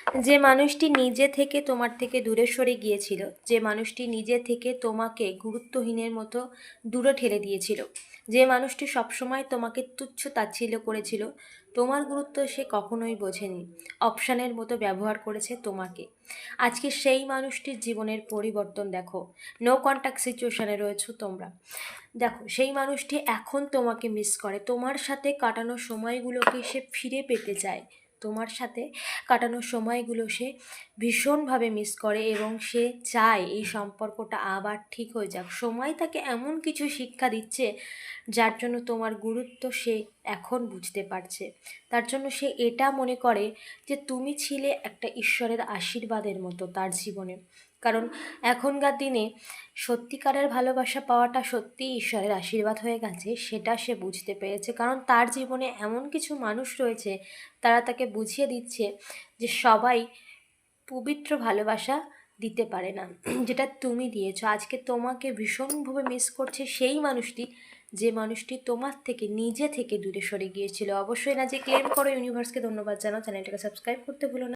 যে মানুষটি নিজে থেকে তোমার থেকে দূরে সরে গিয়েছিল, যে মানুষটি নিজে থেকে তোমাকে গুরুত্বহীনের মতো দূরে ঠেলে দিয়েছিল, যে মানুষটি সবসময় তোমাকে তুচ্ছ তাচ্ছিল্য করেছিল, তোমার গুরুত্ব সে কখনোই বোঝেনি, অপশানের মতো ব্যবহার করেছে তোমাকে। আজকে সেই মানুষটির জীবনের পরিবর্তন দেখো। নো কন্ট্যাক্ট সিচুয়েশনে রয়েছো তোমরা। দেখো, সেই মানুষটি এখন তোমাকে মিস করে, তোমার সাথে কাটানো সময়গুলোকে সে ফিরে পেতে চায়। তোমার সাথে কাটানো সময়গুলো সে ভীষণভাবে মিস করে এবং সে চায় এই সম্পর্কটা আবার ঠিক হয়ে যাক। সময় তাকে এমন কিছু শিক্ষা দিচ্ছে যার জন্য তোমার গুরুত্ব সে এখন বুঝতে পারছে। তার জন্য সে এটা মনে করে যে তুমি ছিলে একটা ঈশ্বরের আশীর্বাদের মতো তার জীবনে। কারণ এখনকার দিনে সত্যিকারের ভালোবাসা পাওয়াটা সত্যিই ঈশ্বরের আশীর্বাদ হয়ে গেছে, সেটা সে বুঝতে পেরেছে। কারণ তার জীবনে এমন কিছু মানুষ রয়েছে, তারা তাকে বুঝিয়ে দিচ্ছে যে সবাই পবিত্র ভালোবাসা দিতে পারে না, যেটা তুমি দিয়েছো। আজকে তোমাকে ভীষণভাবে মিস করছে সেই মানুষটি, যে মানুষটি তোমার থেকে নিজে থেকে দূরে সরে গিয়েছিল। অবশ্যই না যে ক্লেম করো, ইউনিভার্সকে ধন্যবাদ জানাও, চ্যানেলটাকে সাবস্ক্রাইব করতে ভুলো না।